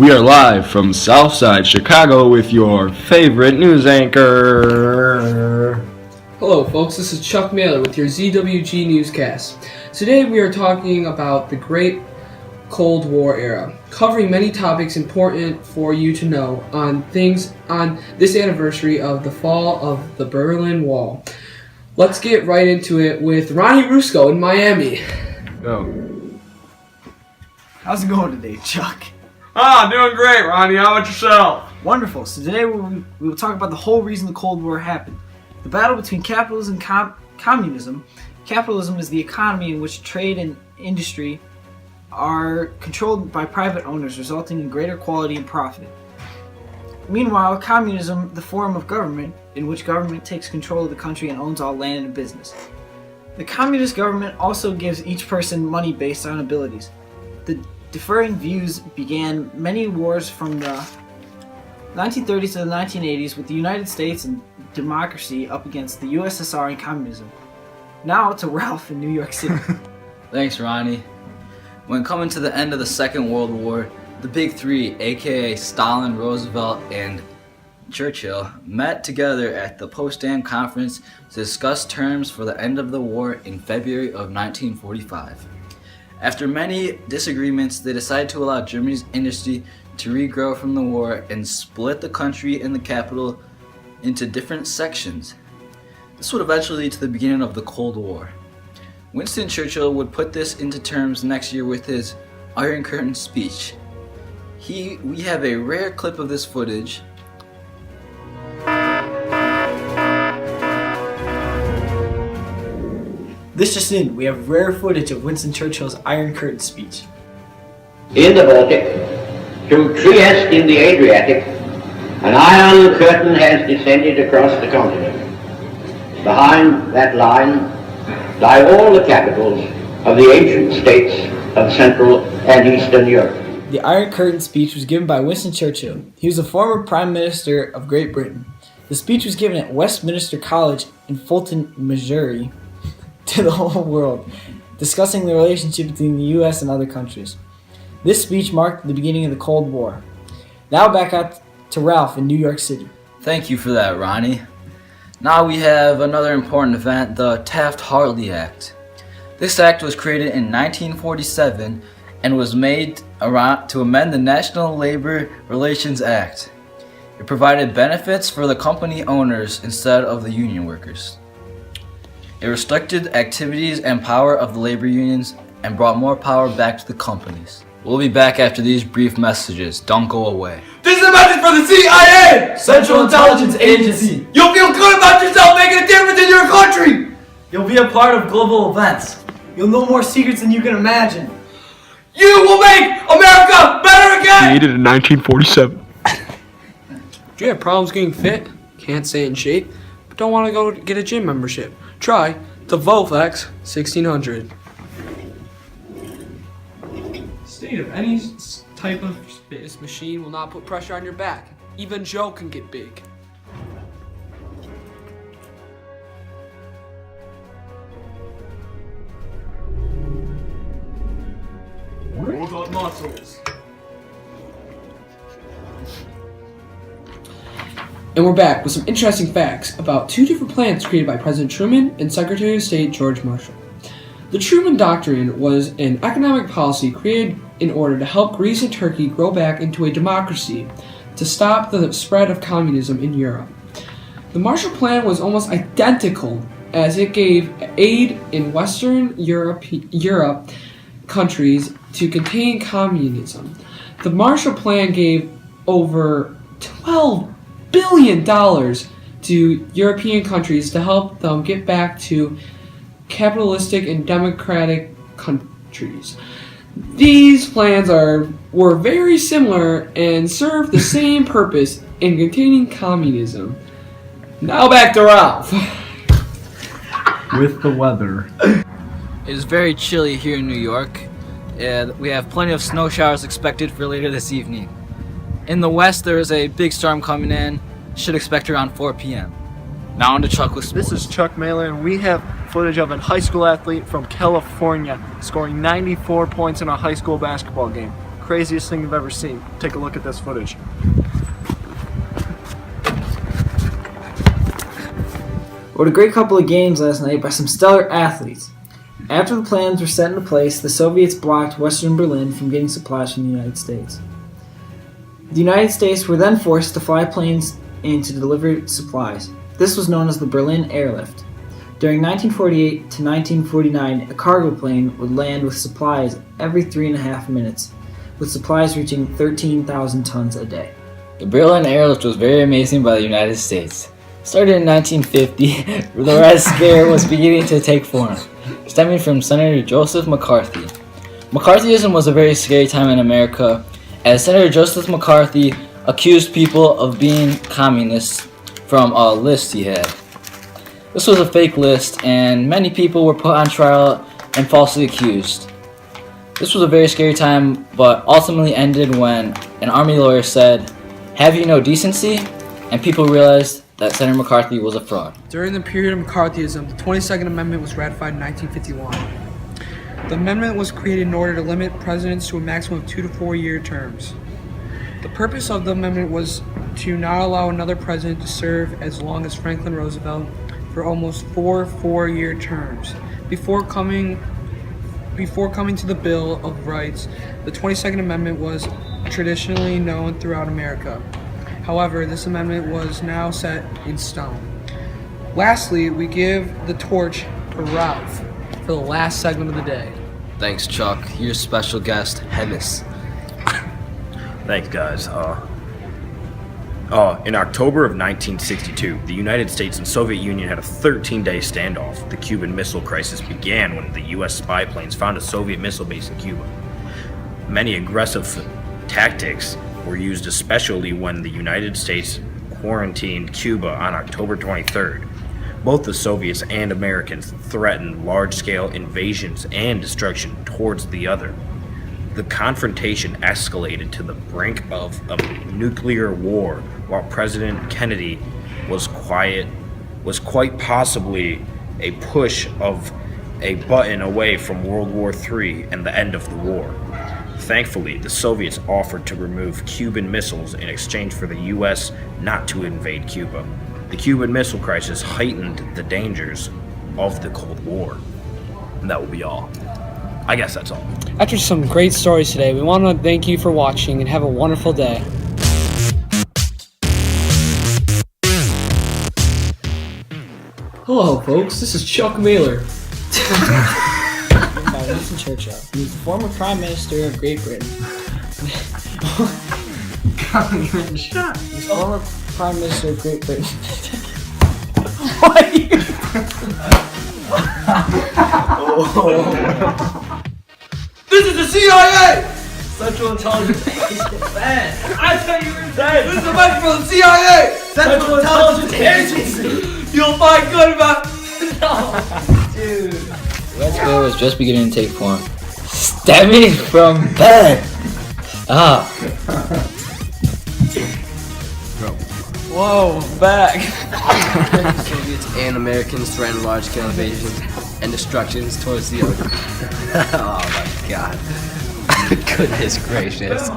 We are live from Southside Chicago with your favorite news anchor. Hello folks, this is Chuck Mailer with your ZWG Newscast. Today we are talking about the Great Cold War era, covering many topics important for you to know on this anniversary of the fall of the Berlin Wall. Let's get right into it with Ronnie Rusco in Miami. Go. How's it going today, Chuck? Doing great, Ronnie. How about yourself? Wonderful. So today we will talk about the whole reason the Cold War happened. The battle between capitalism and communism. Capitalism is the economy in which trade and industry are controlled by private owners, resulting in greater quality and profit. Meanwhile, communism, the form of government in which government takes control of the country and owns all land and business. The communist government also gives each person money based on abilities. The differing views began many wars from the 1930s to the 1980s, with the United States and democracy up against the USSR and communism. Now to Ralph in New York City. Thanks, Ronnie. When coming to the end of the Second World War, the Big Three, aka Stalin, Roosevelt, and Churchill, met together at the Potsdam Conference to discuss terms for the end of the war in February of 1945. After many disagreements, they decided to allow Germany's industry to regrow from the war and split the country and the capital into different sections. This would eventually lead to the beginning of the Cold War. Winston Churchill would put this into terms next year with his Iron Curtain speech. We have a rare clip of this footage. This just in, we have rare footage of Winston Churchill's Iron Curtain speech. In the Baltic, to Trieste in the Adriatic, an iron curtain has descended across the continent. Behind that line lie all the capitals of the ancient states of Central and Eastern Europe. The Iron Curtain speech was given by Winston Churchill. He was a former Prime Minister of Great Britain. The speech was given at Westminster College in Fulton, Missouri, to the whole world, discussing the relationship between the U.S. and other countries. This speech marked the beginning of the Cold War. Now back out to Ralph in New York City. Thank you for that, Ronnie. Now we have another important event, the Taft-Hartley Act. This act was created in 1947 and was made to amend the National Labor Relations Act. It provided benefits for the company owners instead of the union workers. It restricted activities and power of the labor unions and brought more power back to the companies. We'll be back after these brief messages. Don't go away. This is a message for the CIA! Central Intelligence Agency. You'll feel good about yourself making a difference in your country! You'll be a part of global events. You'll know more secrets than you can imagine. You will make America better again! Created in 1947. Do you have problems getting fit? Can't stay in shape? But don't want to go get a gym membership? Try the Volflex 1600. State of any type of this machine will not put pressure on your back. Even Joe can get big. Build up muscles. And we're back with some interesting facts about two different plans created by President Truman and Secretary of State George Marshall. The Truman Doctrine was an economic policy created in order to help Greece and Turkey grow back into a democracy to stop the spread of communism in Europe. The Marshall Plan was almost identical, as it gave aid in Western Europe countries to contain communism. The Marshall Plan gave over $12 billion to European countries to help them get back to capitalistic and democratic countries. These plans were very similar and served the same purpose in containing communism. Now back to Ralph. With the weather. It is very chilly here in New York, and we have plenty of snow showers expected for later this evening. In the west, there is a big storm coming in. Should expect around 4 p.m. Now on to Chuck with sports. This is Chuck Mailer, and we have footage of a high school athlete from California scoring 94 points in a high school basketball game. craziest thing you've ever seen. Take a look at this footage. What a great couple of games last night by some stellar athletes. After the plans were set into place, the Soviets blocked Western Berlin from getting supplies from the United States. The United States were then forced to fly planes in to deliver supplies. This was known as the Berlin Airlift. During 1948 to 1949, a cargo plane would land with supplies every 3.5 minutes, with supplies reaching 13,000 tons a day. The Berlin Airlift was very amazing by the United States. Started in 1950, the Red Scare was beginning to take form, stemming from Senator Joseph McCarthy. McCarthyism was a very scary time in America, as Senator Joseph McCarthy accused people of being communists from a list he had. This was a fake list, and many people were put on trial and falsely accused. This was a very scary time, but ultimately ended when an army lawyer said, "Have you no decency?" And people realized that Senator McCarthy was a fraud. During the period of McCarthyism, the 22nd Amendment was ratified in 1951. The amendment was created in order to limit presidents to a maximum of 2 to 4 year terms. The purpose of the amendment was to not allow another president to serve as long as Franklin Roosevelt for almost 4 4-year terms. Before coming to the Bill of Rights, the 22nd Amendment was traditionally known throughout America. However, this amendment was now set in stone. Lastly, we give the torch to Ralph for the last segment of the day. Thanks, Chuck. Your special guest, Hennis. Thanks, guys. In October of 1962, the United States and Soviet Union had a 13-day standoff. The Cuban Missile Crisis began when the U.S. spy planes found a Soviet missile base in Cuba. Many aggressive tactics were used, especially when the United States quarantined Cuba on October 23rd. Both the Soviets and Americans threatened large-scale invasions and destruction towards the other. The confrontation escalated to the brink of a nuclear war, while President Kennedy was quite possibly a push of a button away from World War III and the end of the war. Thankfully, the Soviets offered to remove Cuban missiles in exchange for the U.S. not to invade Cuba. The Cuban Missile Crisis heightened the dangers of the Cold War. And that will be all. I guess that's all. After some great stories today, we want to thank you for watching and have a wonderful day. Hello, folks. This is Chuck Mailer. By Winston Churchill. He was the former Prime Minister of Great Britain. He's former Prime Minister of Great Britain. This is the CIA! Central Intelligence Agency. I thought you were dead! This is a message from the CIA! Central Intelligence Agency. You'll find good about... Dude. The Red Scare was just beginning to take form, stemming from bed. Whoa, back. Soviets and Americans threatened large-scale invasions and destructions towards the other. Oh my god. Goodness gracious.